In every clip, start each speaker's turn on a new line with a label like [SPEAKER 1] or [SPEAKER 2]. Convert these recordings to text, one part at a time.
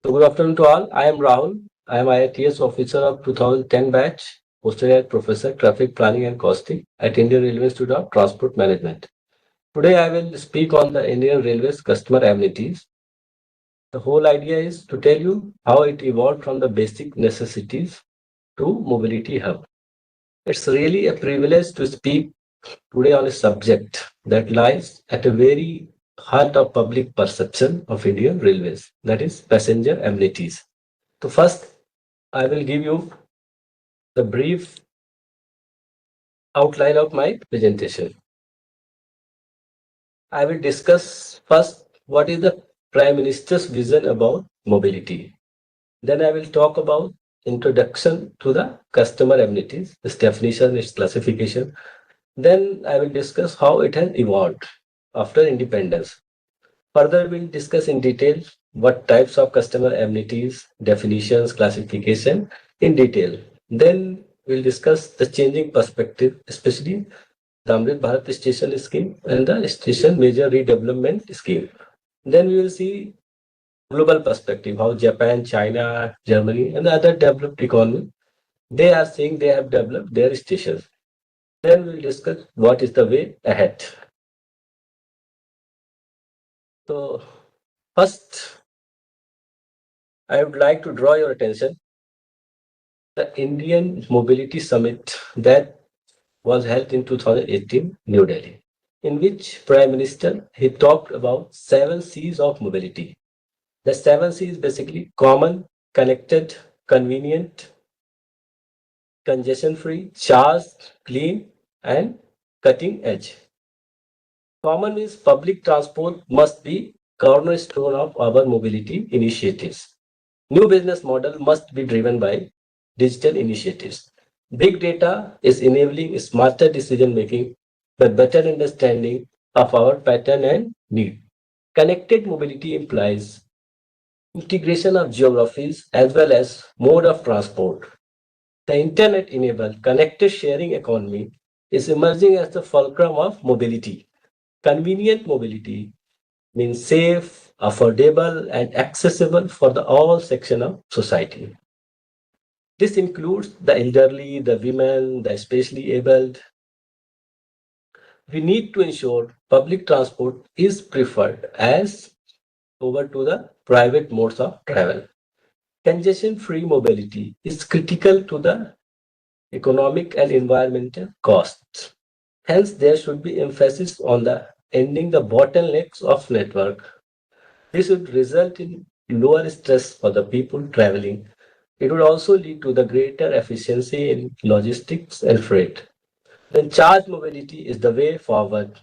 [SPEAKER 1] So good afternoon to all. I am Rahul. I am IITS officer of 2010 batch, posted as Professor Traffic Planning and Costing at Indian Railway Institute of Transport Management. Today I will speak on the Indian Railways customer amenities. The whole idea is to tell you how it evolved from the basic necessities to mobility hub. It's really a privilege to speak today on a subject that lies at a very heart of public perception of Indian Railways, that is passenger amenities. So first, I will give you the brief outline of my presentation. I will discuss first what is the Prime Minister's vision about mobility. Then I will talk about introduction to the customer amenities, its definition, its classification. Then I will discuss how it has evolved after independence. Further, we'll discuss in detail what types of customer amenities, definitions, classification in detail. Then we'll discuss the changing perspective, especially the Amrit Bharat Station Scheme and the Station Major Redevelopment Scheme. Then we will see global perspective, how Japan, China, Germany, and the other developed economy, they are saying they have developed their stations. Then we'll discuss what is the way ahead. So first, I would like to draw your attention the Indian Mobility Summit that was held in 2018, New Delhi, in which Prime Minister he talked about 7 C's of mobility. The 7 C's basically common, connected, convenient, congestion-free, charged, clean, and cutting edge. Common means public transport must be cornerstone of our mobility initiatives. New business model must be driven by digital initiatives. Big data is enabling smarter decision making by better understanding of our pattern and need. Connected mobility implies integration of geographies as well as mode of transport. The internet enabled connected sharing economy is emerging as the fulcrum of mobility. Convenient mobility means safe, affordable, and accessible for the all section of society. This includes the elderly, the women, the especially abled. We need to ensure public transport is preferred as over to the private modes of travel. Congestion-free mobility is critical to the economic and environmental costs. Hence, there should be emphasis on the ending the bottlenecks of network. This would result in lower stress for the people traveling. It would also lead to the greater efficiency in logistics and freight. Then charge mobility is the way forward.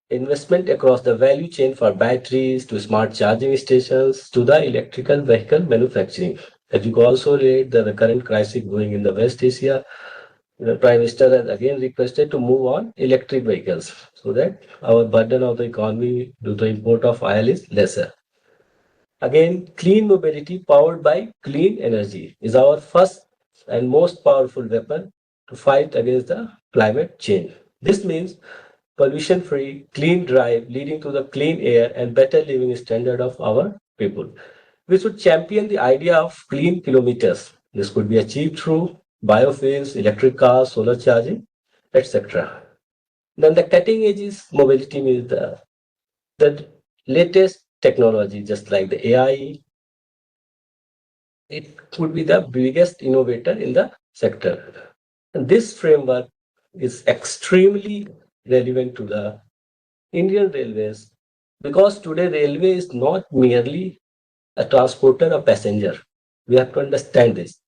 [SPEAKER 1] Investment across the value chain for batteries to smart charging stations to the electrical vehicle manufacturing. As you can also relate the current crisis going in the West Asia, the Prime Minister has again requested to move on electric vehicles so that our burden of the economy due to import of oil is lesser. Again, clean mobility powered by clean energy is our first and most powerful weapon to fight against the climate change. This means pollution free, clean drive leading to the clean air and better living standard of our people. We should champion the idea of clean kilometers. This could be achieved through biofuels, electric cars, solar charging, etc. Then the cutting edge is mobility means the latest technology, just like the AI, it could be the biggest innovator in the sector. And this framework is extremely relevant to the Indian Railways because today railway is not merely a transporter of passenger. We have to understand this.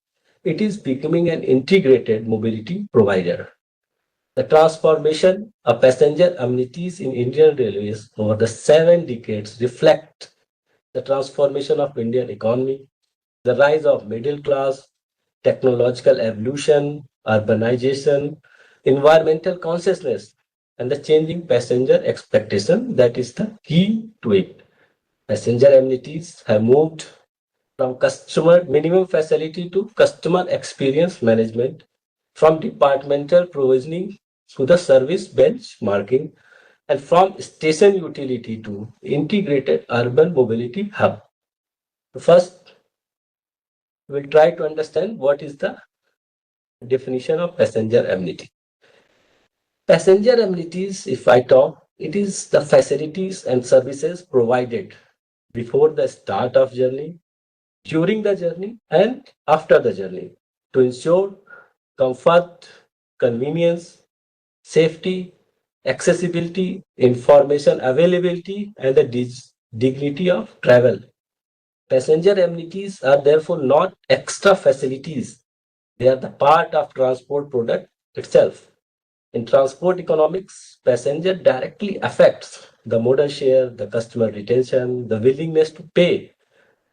[SPEAKER 1] It is becoming an integrated mobility provider. The transformation of passenger amenities in Indian Railways over the 7 decades reflect the transformation of Indian economy, the rise of middle class, technological evolution, urbanization, environmental consciousness, and the changing passenger expectation that is the key to it. Passenger amenities have moved from customer minimum facility to customer experience management, from departmental provisioning to the service benchmarking, and from station utility to integrated urban mobility hub. First, we'll try to understand what is the definition of passenger amenity. Passenger amenities, if I talk, it is the facilities and services provided before the start of journey, during the journey, and after the journey to ensure comfort, convenience, safety, accessibility, information availability, and the dignity of travel. Passenger amenities are therefore not extra facilities. They are the part of transport product itself. In transport economics, passenger directly affects the modal share, the customer retention, the willingness to pay,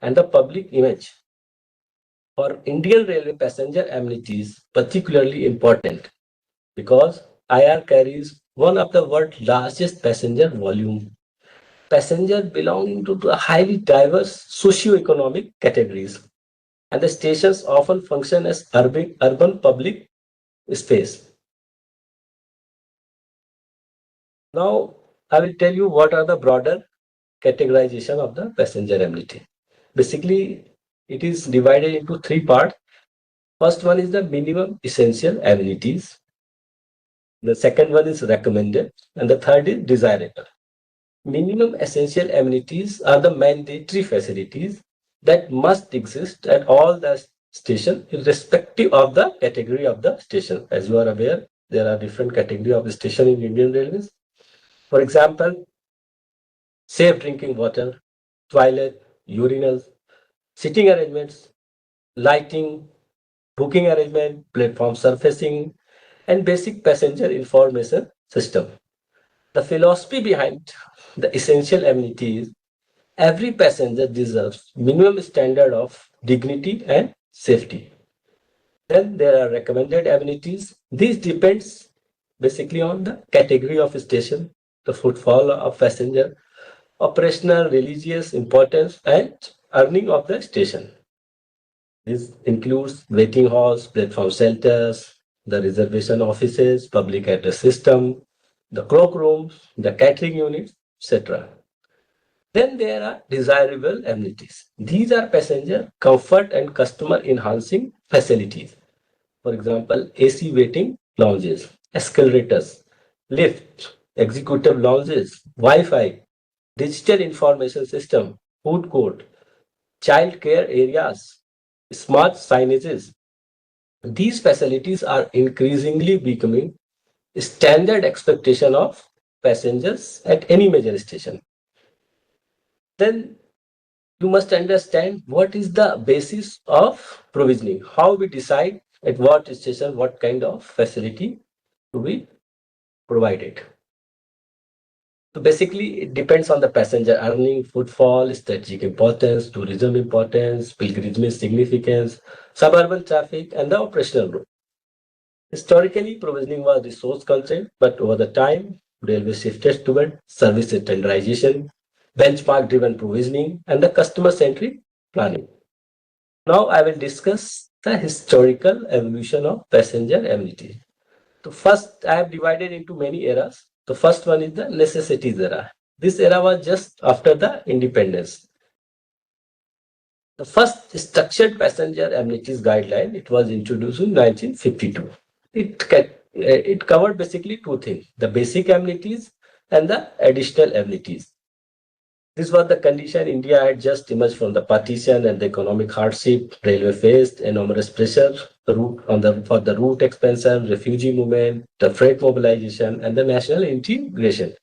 [SPEAKER 1] and the public image. For Indian Railway, passenger amenities particularly important because IR carries one of the world's largest passenger volume. Passengers belonging to the highly diverse socio-economic categories, and the stations often function as urban public space. Now, I will tell you what are the broader categorization of the passenger amenity. Basically, it is divided into three parts. First one is the minimum essential amenities. The second one is recommended, and the third is desirable. Minimum essential amenities are the mandatory facilities that must exist at all the station irrespective of the category of the station. As you are aware, there are different category of station in Indian Railways. For example, safe drinking water, toilet, urinals, sitting arrangements, lighting, booking arrangement, platform surfacing, and basic passenger information system. The philosophy behind the essential amenities: every passenger deserves minimum standard of dignity and safety. Then there are recommended amenities. These depends basically on the category of station, the footfall of passenger, operational, religious importance, and earning of the station. This includes waiting halls, platform shelters, the reservation offices, public address system, the cloak rooms, the catering units, etc. Then there are desirable amenities. These are passenger comfort and customer enhancing facilities. For example, AC waiting lounges, escalators, lift, executive lounges, Wi-Fi, digital information system, food court, child care areas, smart signages. These facilities are increasingly becoming standard expectation of passengers at any major station. Then you must understand what is the basis of provisioning, how we decide at what station what kind of facility to be provided. So basically, it depends on the passenger earning, footfall, strategic importance, tourism importance, pilgrimage significance, suburban traffic, and the operational growth. Historically, provisioning was resource constrained, but over the time, railway shifted toward service standardization, benchmark-driven provisioning, and the customer-centric planning. Now, I will discuss the historical evolution of passenger amenity. So first, I have divided into many eras. The first one is the necessities era. This era was just after the independence. The first structured passenger amenities guideline, it was introduced in 1952. It covered basically two things: the basic amenities and the additional amenities. This was the condition. India had just emerged from the partition and the economic hardship. Railway faced enormous pressure for the route expansion, refugee movement, the freight mobilization, and the national integration.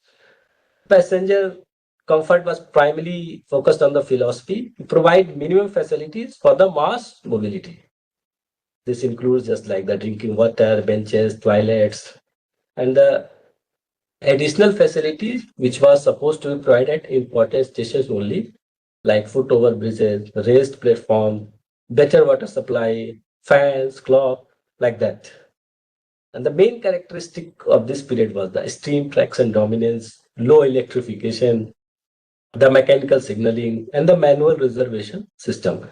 [SPEAKER 1] Passenger comfort was primarily focused on the philosophy to provide minimum facilities for the mass mobility. This includes just like the drinking water, benches, toilets, and the additional facilities which was supposed to be provided at important stations only, like foot over bridges, raised platform, better water supply, fans, clock, like that. And the main characteristic of this period was the steam traction dominance, low electrification, the mechanical signaling, and the manual reservation system.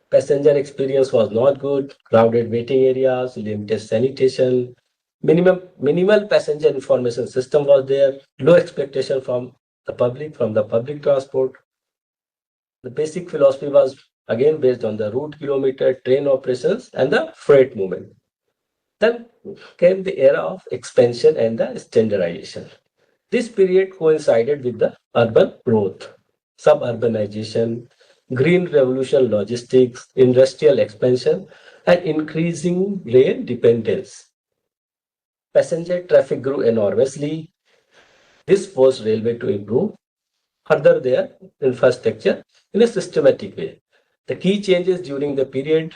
[SPEAKER 1] Passenger experience was not good, crowded waiting areas, limited sanitation, minimal passenger information system was there, low expectation from the public transport. The basic philosophy was again based on the route kilometer, train operations, and the freight movement. Then came the era of expansion and the standardization. This period coincided with the urban growth, suburbanization, green revolution logistics, industrial expansion, and increasing rail dependence. Passenger traffic grew enormously. This forced railway to improve further their infrastructure in a systematic way. The key changes during the period: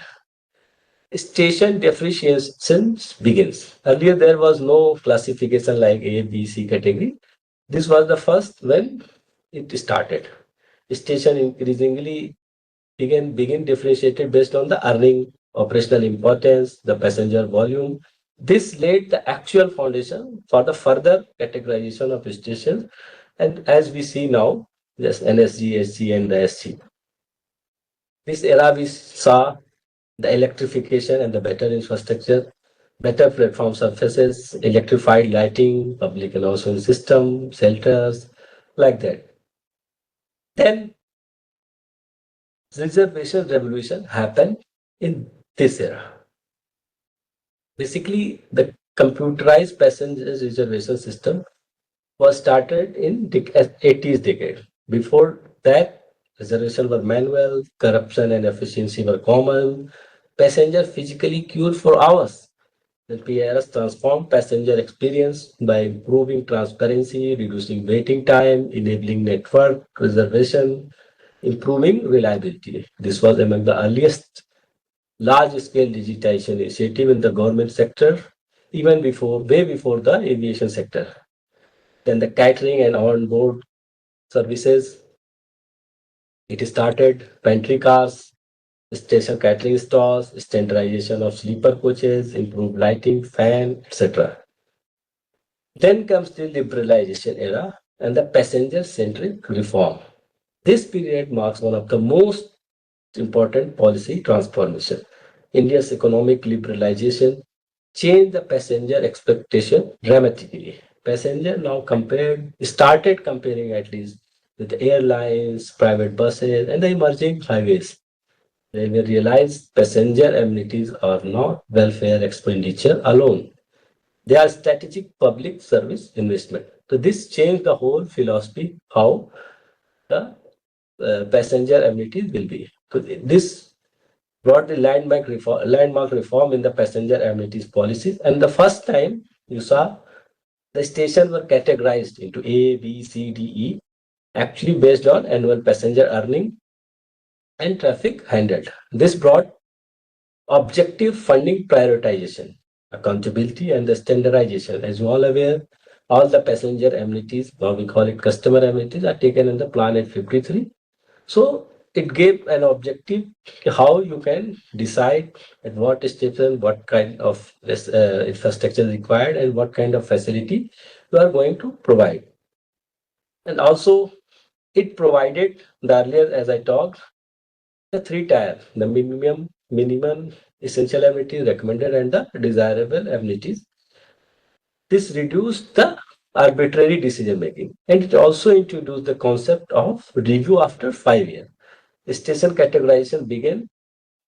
[SPEAKER 1] station differentiation begins. Earlier, there was no classification like A, B, C category. This was the first when it started. Station increasingly begin differentiated based on the earning, operational importance, the passenger volume. This laid the actual foundation for the further categorization of stations. And as we see now, yes, NSG, SG, and the SC. This era we saw the electrification and the better infrastructure, better platform surfaces, electrified lighting, public announcement system, shelters, like that. Then reservation revolution happened in this era. Basically, the computerized passenger reservation system was started in 80s decade. Before that, reservations were manual, corruption and efficiency were common. Passenger physically queued for hours. The PRS transformed passenger experience by improving transparency, reducing waiting time, enabling network reservation, improving reliability. This was among the earliest large-scale digitization initiative in the government sector, even before, way before the aviation sector. Then the catering and on-board services, it started pantry cars, station catering stalls, standardization of sleeper coaches, improved lighting, fan, etc. Then comes the liberalization era and the passenger-centric reform. This period marks one of the most important policy transformation. India's economic liberalization changed the passenger expectation dramatically. Passenger now started comparing at least with airlines, private buses, and the emerging highways. They will realize passenger amenities are not welfare expenditure alone. They are strategic public service investment. So this changed the whole philosophy how the passenger amenities will be. So this brought the landmark reform in the passenger amenities policies. And the first time you saw the stations were categorized into A, B, C, D, E, actually based on annual passenger earning and traffic handled. This brought objective funding prioritization, accountability, and the standardization. As you all aware, all the passenger amenities, or we call it customer amenities, are taken in the plan at 53. So it gave an objective how you can decide at what station, what kind of infrastructure is required, and what kind of facility you are going to provide. And also, it provided the earlier, as I talked, the three tier, the minimum essential amenities recommended and the desirable amenities. This reduced the arbitrary decision making, and it also introduced the concept of review after 5 years. Station categorization began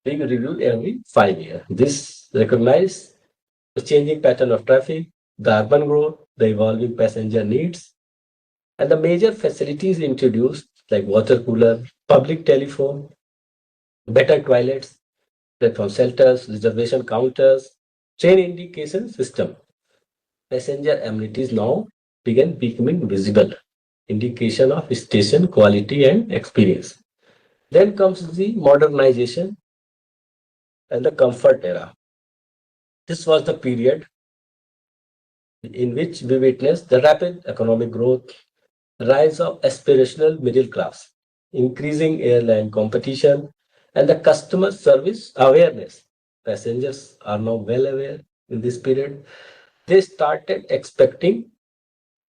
[SPEAKER 1] being reviewed every 5 years. This recognized the changing pattern of traffic, the urban growth, the evolving passenger needs, and the major facilities introduced like water cooler, public telephone, better toilets, platform shelters, reservation counters, train indication system. Passenger amenities now began becoming visible, indication of station quality and experience. Then comes the modernization and the comfort era. This was the period in which we witnessed the rapid economic growth, rise of aspirational middle class, increasing airline competition, and the customer service awareness. Passengers are now well aware in this period. They started expecting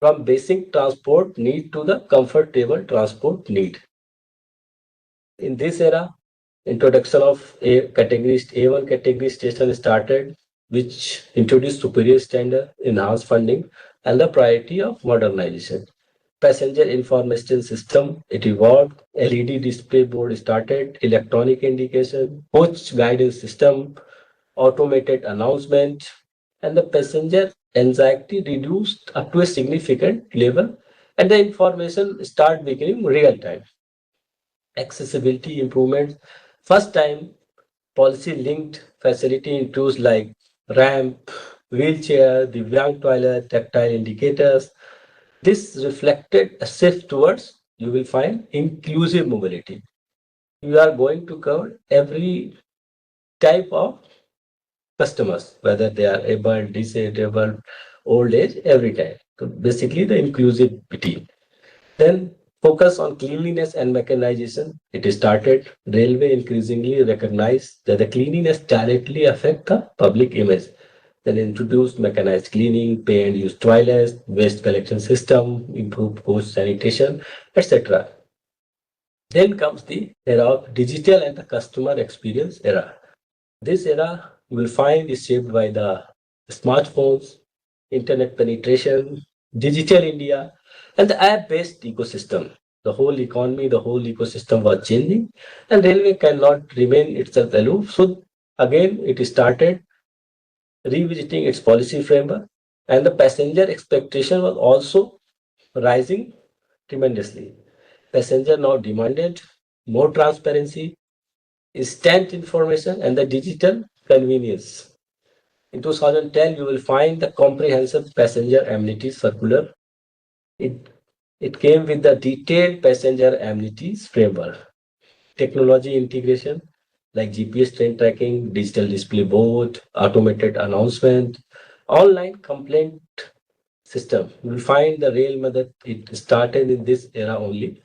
[SPEAKER 1] from basic transport need to the comfortable transport need. In this era, introduction of A1 category station started, which introduced superior standard, enhanced funding, and the priority of modernization. passenger information system, it evolved. LED display board started, electronic indication, coach guidance system, automated announcement, and the passenger anxiety reduced up to a significant level, and the information start becoming real time. Accessibility improvements. First time policy linked facility includes like ramp, wheelchair, Divyang toilet, tactile indicators. This reflected a shift towards, you will find, inclusive mobility. You are going to cover every type of customers, whether they are able, disabled, old age, every time. So basically the inclusivity. Then focus on cleanliness and mechanization. It started. Railway increasingly recognized that the cleanliness directly affect the public image. Then introduced mechanized cleaning, pay and use toilets, waste collection system, improved coach sanitation, etc. Then comes the era of digital and the customer experience era. This era you will find is shaped by the smartphones, internet penetration, digital India, and the app-based ecosystem. The whole economy, the whole ecosystem was changing, and railway cannot remain itself aloof. So again, it started revisiting its policy framework, and the passenger expectation was also rising tremendously. Passenger now demanded more transparency, instant information, and the digital convenience. In 2010, you will find the comprehensive passenger amenities circular. It, it came with the detailed passenger amenities framework, technology integration like GPS train tracking, digital display board, automated announcement, online complaint system. You will find the rail method, it started in this era only.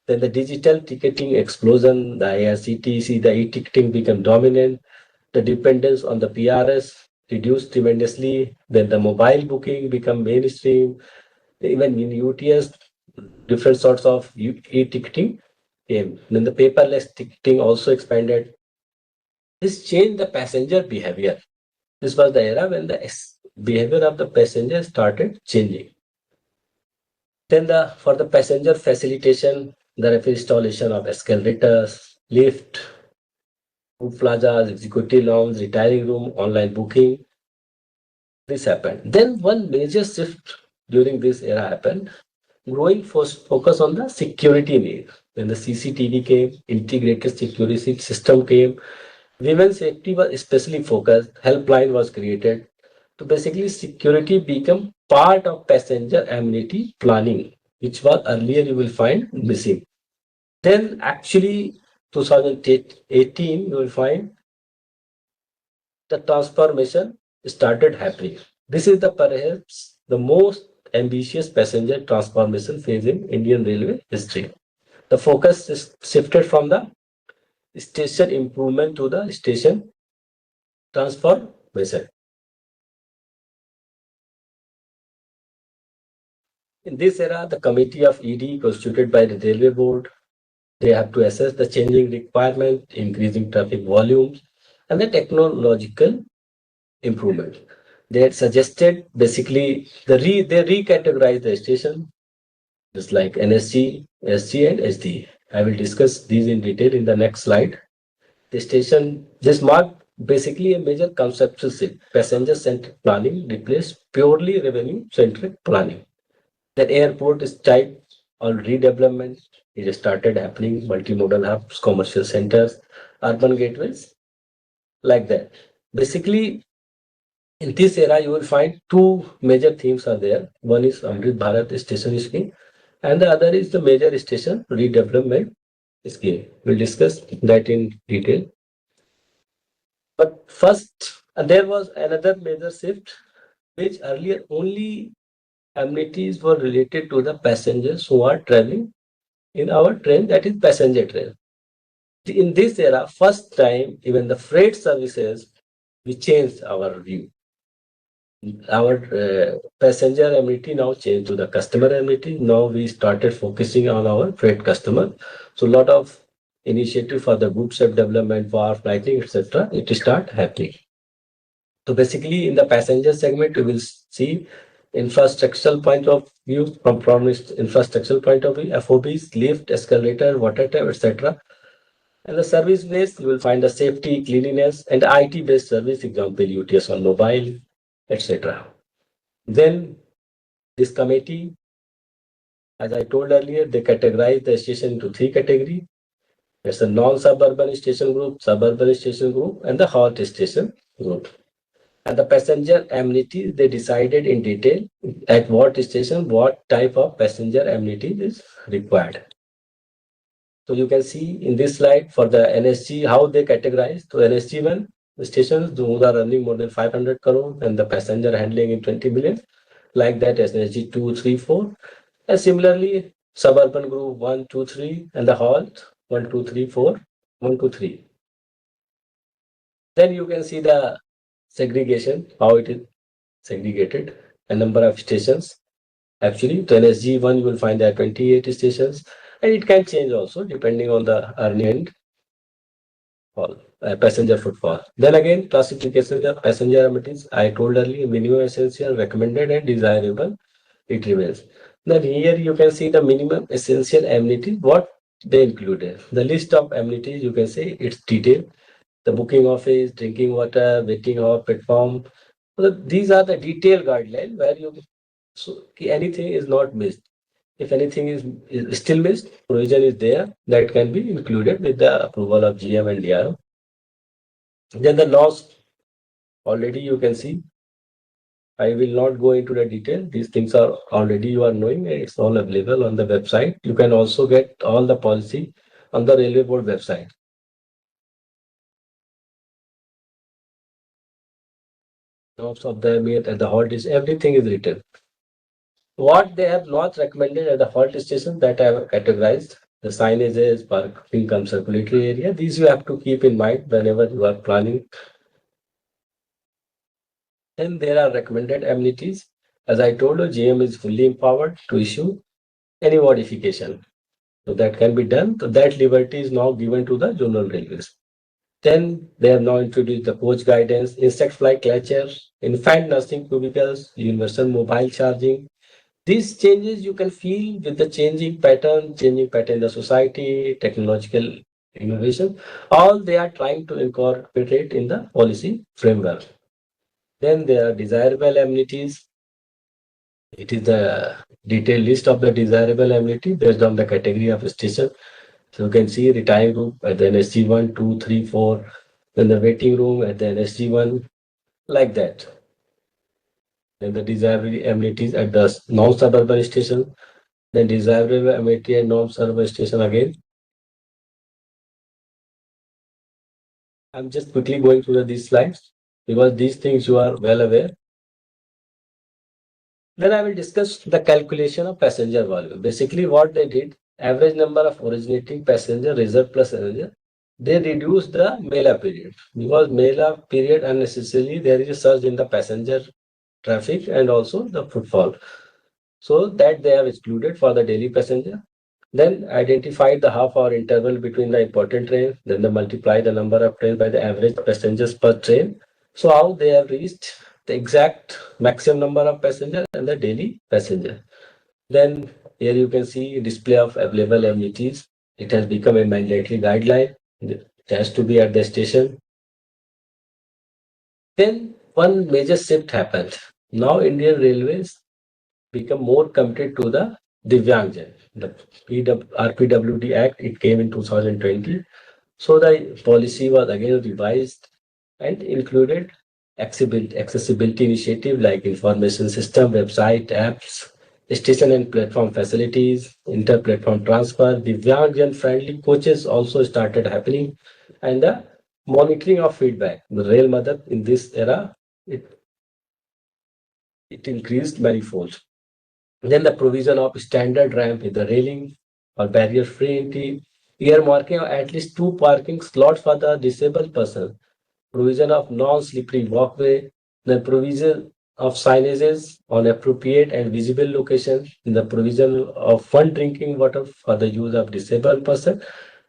[SPEAKER 1] Then the digital ticketing explosion, the IRCTC, the e-ticketing became dominant. The dependence on the PRS reduced tremendously. Then the mobile booking became mainstream. Even in UTS, different sorts of e-ticketing came. Then the paperless ticketing also expanded. This changed the passenger behavior. This was the era when the behavior of the passenger started changing. Then for the passenger facilitation, the installation of escalators, lift, food plazas, executive lounge, retiring room, online booking. This happened. Then one major shift during this era happened. Growing focus on the security need. When the CCTV came, integrated security system came, women's safety was especially focused. Helpline was created. So basically, security become part of passenger amenity planning, which was earlier you will find missing. Then actually 2018, you will find the transformation started happening. This is the perhaps the most ambitious passenger transformation phase in Indian Railway history. The focus is shifted from the station improvement to the station transformation. In this era, the committee of ED constituted by the Railway Board, they have to assess the changing requirement, increasing traffic volumes, and the technological improvement. They had suggested basically they recategorized the station just like NSG, SG, and SD. I will discuss these in detail in the next slide. The station this marked basically a major conceptual shift. Passenger-centric planning replaced purely revenue-centric planning. The airport is type on redevelopment. It started happening, multimodal hubs, commercial centers, urban gateways, like that. Basically, in this era, you will find two major themes are there. One is Amrit Bharat station scheme, and the other is the major station redevelopment scheme. We'll discuss that in detail. But first, there was another major shift, which earlier only amenities were related to the passengers who are traveling in our train, that is passenger train. In this era, first time, even the freight services, we changed our view. Our passenger amenity now changed to the customer amenity. Now we started focusing on our freight customer. So a lot of initiative for the good self development, for flighting, etc. It start happening. So basically, in the passenger segment, we will see infrastructural point of view, from infrastructural point of view, FOBs, lift, escalator, water tap, etc. And the service based, you will find the safety, cleanliness, and IT based service, example UTS on mobile, etc. Then this committee, as I told earlier, they categorize the station into three categories. It's a non-suburban station group, suburban station group, and the halt station group. And the passenger amenity, they decided in detail at what station, what type of passenger amenity is required. So you can see in this slide for the NSG, how they categorize. So NSG1 stations, those are running more than 500 crore and the passenger handling in 20 million. Like that, NSG 2, 3, 4. And similarly, suburban group 1, 2, 3, and the halt 1, 2, 3, 4, 1, 2, 3. Then you can see the segregation, how it is segregated, a number of stations. Actually, to NSG1, you will find there are 28 stations, and it can change also depending on the earning and passenger footfall. Then again, classification of passenger amenities. I told earlier, minimum essential, recommended, and desirable. It remains. Then here you can see the minimum essential amenities, what they included. The list of amenities, you can say it's detailed. The booking office, drinking water, waiting hall, platform. So these are the detailed guidelines where you so anything is not missed. If anything is still missed, provision is there that can be included with the approval of GM and DRO. Then the laws, already you can see. I will not go into the detail. These things are already you are knowing. It's all available on the website. You can also get all the policy on the Railway Board website. Notes of the emit at the halt is everything is written. What they have not recommended at the halt station that I have categorized, the signages, parking cum circulatory area, these you have to keep in mind whenever you are planning. Then there are recommended amenities. As I told you, GM is fully empowered to issue any modification. So that can be done. So that liberty is now given to the Zonal Railways. Then they have now introduced the coach guidance, insect fly catchers, infant nursing cubicles, universal mobile charging. These changes you can feel with the changing pattern in the society, technological innovation. All they are trying to incorporate in the policy framework. Then there are desirable amenities. It is the detailed list of the desirable amenity based on the category of station. So you can see retiring room at the NSG1, 2, 3, 4, then the waiting room at the NSG1, like that. Then the desirable amenities at the non-suburban station, then desirable amenity at non-suburban station again. I'm just quickly going through these slides because these things you are well aware. Then I will discuss the calculation of passenger volume. Basically, what they did, average number of originating passenger reserved plus passenger, they reduced the mail-up period because mail-up period unnecessarily there is a surge in the passenger traffic and also the footfall. So that they have excluded for the daily passenger. Then identified the half-hour interval between the important train. Then they multiply the number of trains by the average passengers per train. So how they have reached the exact maximum number of passengers and the daily passenger. Then here you can see display of available amenities. It has become a mandatory guideline. It has to be at the station. Then one major shift happened. Now Indian Railways become more committed to the Divyangjan. The RPWD Act, it came in 2020. So the policy was again revised and included accessibility initiative like information system, website, apps, station and platform facilities, inter-platform transfer. Divyangjan friendly coaches also started happening, and the monitoring of feedback. The Rail Madad in this era, it increased manifold. Then the provision of standard ramp with the railing or barrier-free entry, earmarking of at least two parking slots for the disabled person, provision of non-slippery walkway, the provision of signages on appropriate and visible locations, the provision of fun drinking water for the use of disabled person,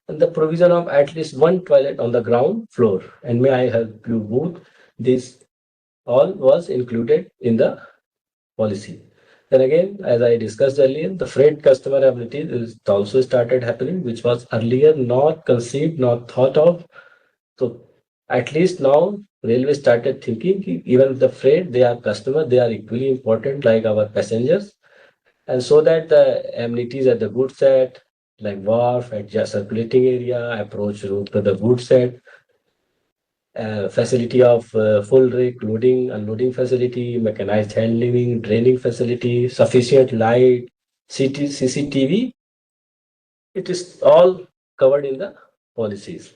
[SPEAKER 1] and the provision of at least one toilet on the ground floor. And may I help you both? This all was included in the policy. Then again, as I discussed earlier, the freight customer ability is also started happening, which was earlier not conceived, not thought of. So at least now railway started thinking even the freight, they are customer, they are equally important like our passengers. And so that the amenities at the goods set, like wharf, at just circulating area, approach route to the goods set, facility of full rake loading, unloading facility, mechanized handling, draining facility, sufficient light, CCTV, it is all covered in the policies.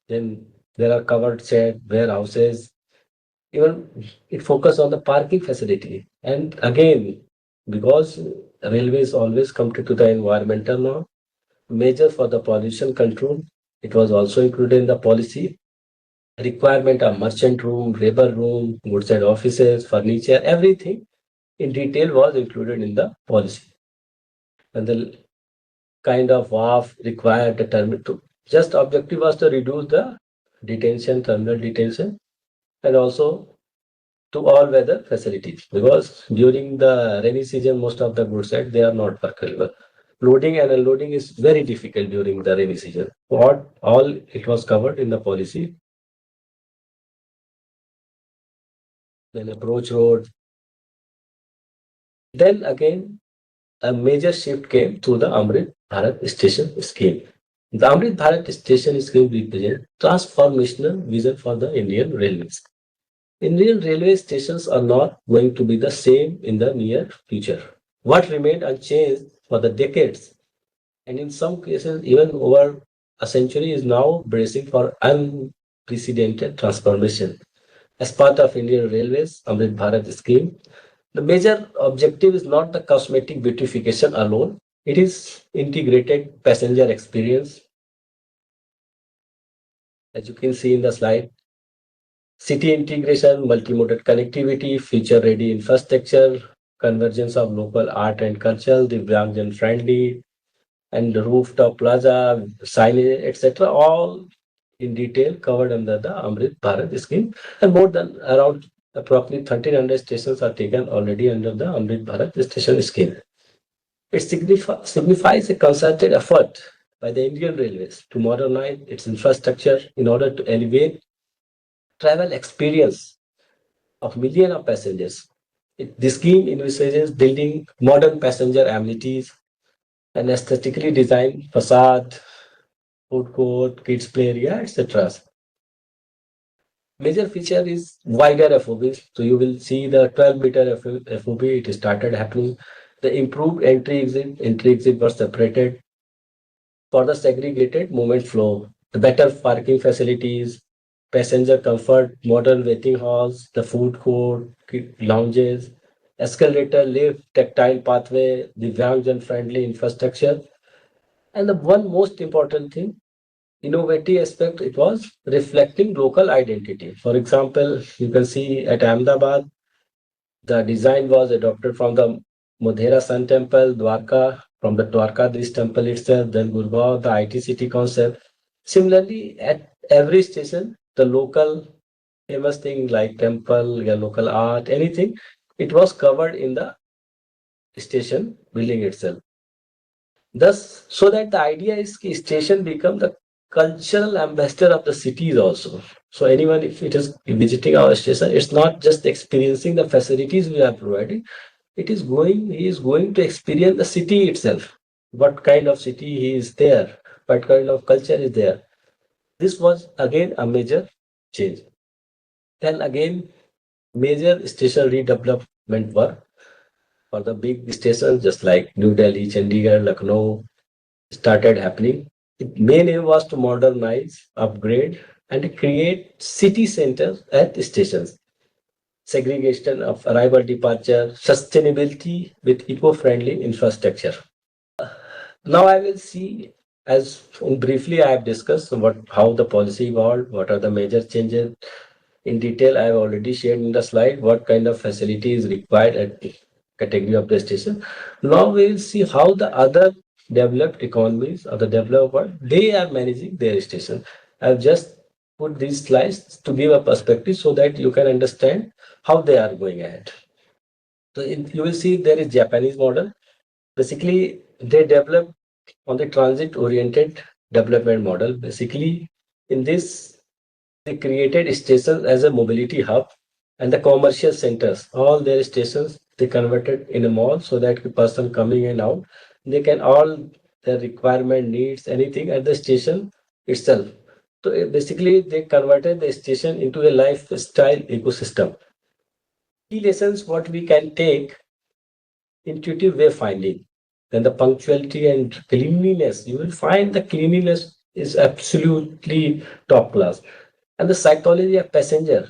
[SPEAKER 1] Then there are covered shed, warehouses, even it focus on the parking facility. And again, because railways always committed to the environmental law, measure for the pollution control, it was also included in the policy. Requirement of merchant room, labor room, goods and offices, furniture, everything in detail was included in the policy. And the kind of WAF required the terminal to just objective was to reduce the detention, terminal detention, and also to all weather facilities because during the rainy season, most of the goods set they are not workable. Loading and unloading is very difficult during the rainy season. What all it was covered in the policy. Then approach road. Then again, a major shift came through the Amrit Bharat Station scheme. The Amrit Bharat Station scheme represents transformational vision for the Indian Railways. Indian railway stations are not going to be the same in the near future. What remained unchanged for the decades, and in some cases even over a century, is now bracing for unprecedented transformation. As part of Indian Railways Amrit Bharat scheme, the major objective is not the cosmetic beautification alone. It is integrated passenger experience, as you can see in the slide. City integration, multimodal connectivity, future-ready infrastructure, convergence of local art and culture, Divyangjan friendly, and rooftop plaza, signage, etc. All in detail covered under the Amrit Bharat scheme, and more than around approximately 1,300 stations are taken already under the Amrit Bharat station scheme. It signifies a concerted effort by the Indian Railways to modernize its infrastructure in order to elevate travel experience of millions of passengers. The scheme envisages building modern passenger amenities, an aesthetically designed facade, food court, kids play area, etc. Major feature is wider FOBs. So you will see the 12-meter FOB, it started happening. The improved entry exit were separated for the segregated movement flow, the better parking facilities, passenger comfort, modern waiting halls, the food court, lounges, escalator, lift, tactile pathway, the Divyangjan friendly infrastructure. And the one most important thing, innovative aspect, it was reflecting local identity. For example, you can see at Ahmedabad, the design was adopted from the Moderator Sun Temple, Dwarka, from the Dwarkadish temple itself, then Gurgaon, the IT city concept. Similarly, at every station, the local famous thing like temple, yeah, local art, anything, it was covered in the station building itself. Thus, so that the idea is ki station become the cultural ambassador of the cities also. So anyone, if it is visiting our station, it's not just experiencing the facilities we are providing. He is going to experience the city itself. What kind of city he is there, what kind of culture is there. This was again a major change. Then again, major station redevelopment work for the big stations just like New Delhi, Chandigarh, Lucknow started happening. The main aim was to modernize, upgrade, and create city centers at stations. Segregation of arrival departure, sustainability with eco-friendly infrastructure. Now I will see, as briefly I have discussed what how the policy evolved, what are the major changes. In detail, I have already shared in the slide what kind of facility is required at the category of the station. Now we will see how the other developed economies or the developed world, they are managing their station. I've just put these slides to give a perspective so that you can understand how they are going ahead. So you will see there is Japanese model. Basically, they develop on the transit oriented development model. Basically, in this, they created stations as a mobility hub and the commercial centers. All their stations they converted in a mall so that the person coming and out, they can all their requirement needs anything at the station itself. So basically, they converted the station into a lifestyle ecosystem. Key lessons what we can take: intuitive wayfinding, then the punctuality and cleanliness. You will find the cleanliness is absolutely top class. And the psychology of passenger.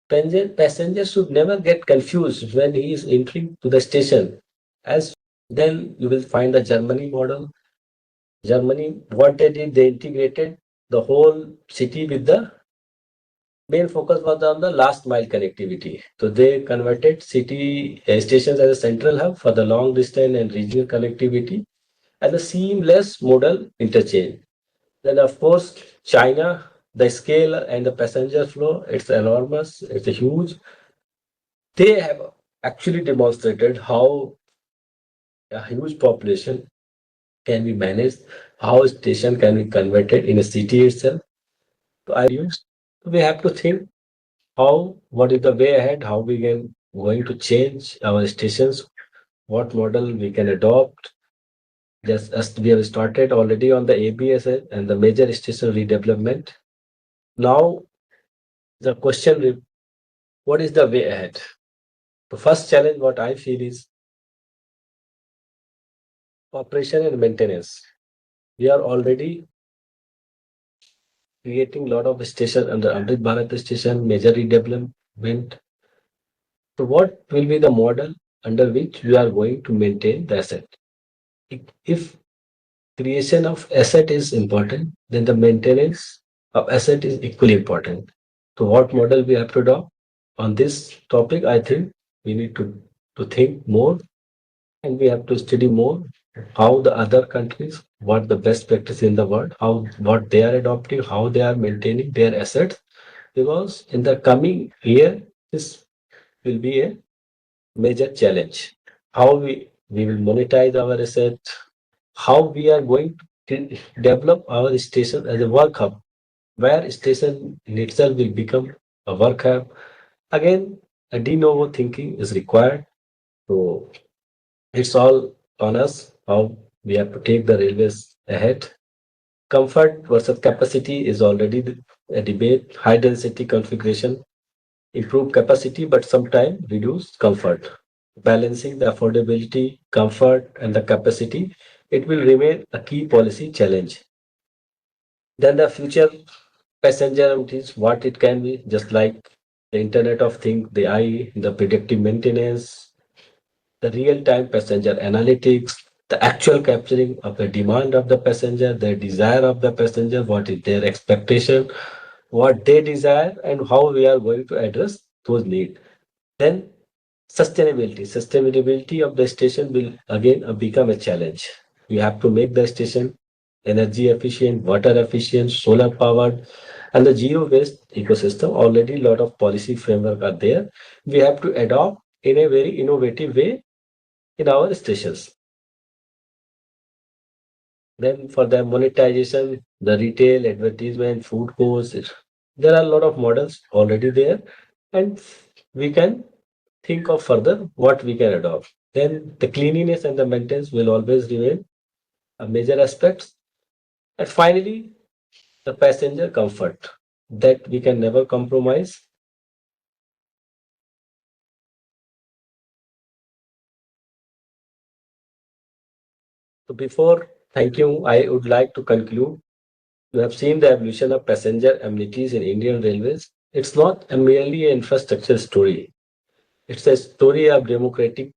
[SPEAKER 1] Passenger should never get confused when he is entering to the station. As then you will find the Germany model. Germany, what they did, they integrated the whole city with the main focus was on the last mile connectivity. So they converted city stations as a central hub for the long distance and regional connectivity and the seamless modal interchange. Then of course China, the scale and the passenger flow, it's enormous, it's a huge. They have actually demonstrated how a huge population can be managed, how a station can be converted in a city itself. So I use we have to think how what is the way ahead, how we can going to change our stations, what model we can adopt. Just as we have started already on the ABS and the major station redevelopment. Now the question is, what is the way ahead? The first challenge what I feel is operation and maintenance. We are already creating a lot of stations under Amrit Bharat station, major redevelopment. So what will be the model under which we are going to maintain the asset? If creation of asset is important, then the maintenance of asset is equally important. So what model we have to adopt on this topic? I think we need to think more and we have to study more how the other countries, what the best practice in the world, how what they are adopting, how they are maintaining their assets. Because in the coming year, this will be a major challenge. How we will monetize our assets, how we are going to develop our station as a work hub, where station in itself will become a work hub. Again, a de novo thinking is required. So it's all on us how we have to take the railways ahead. Comfort versus capacity is already a debate. High density configuration improve capacity but sometimes reduce comfort. Balancing the affordability, comfort, and the capacity, it will remain a key policy challenge. Then the future passenger is what it can be, just like the Internet of Things, the AI, the predictive maintenance, the real-time passenger analytics, the actual capturing of the demand of the passenger, the desire of the passenger, what is their expectation, what they desire, and how we are going to address those needs. Then sustainability of the station will again become a challenge. You have to make the station energy efficient, water efficient, solar powered, and the zero waste ecosystem. Already a lot of policy framework are there. We have to adopt in a very innovative way in our stations. Then for the monetization, the retail, advertisement, food courts, there are a lot of models already there, and we can think of further what we can adopt. Then the cleanliness and the maintenance will always remain a major aspects. And finally, the passenger comfort that we can never compromise. So before thank you, I would like to conclude. You have seen the evolution of passenger amenities in Indian Railways. It's not a merely an infrastructure story. It's a story of democratic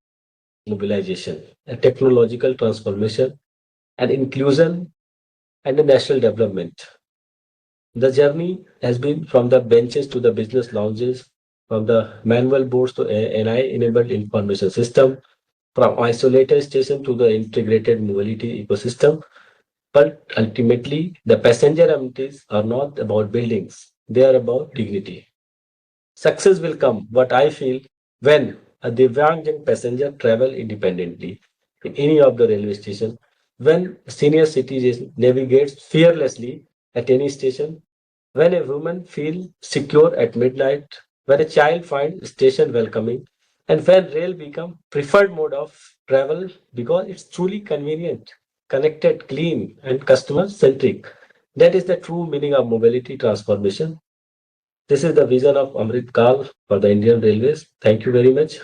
[SPEAKER 1] mobilization, a technological transformation, and inclusion, and a national development. The journey has been from the benches to the business lounges, from the manual boards to AI-enabled information system, from isolated station to the integrated mobility ecosystem. But ultimately, the passenger amenities are not about buildings; they are about dignity. Success will come, what I feel, when a Divyangjan passenger travel independently in any of the railway station. When senior citizen navigates fearlessly at any station, when a woman feels secure at midnight, when a child finds station welcoming, and when rail become preferred mode of travel because it's truly convenient, connected, clean, and customer centric. That is the true meaning of mobility transformation. This is the vision of Amrit Kal for the Indian Railways. Thank you very much.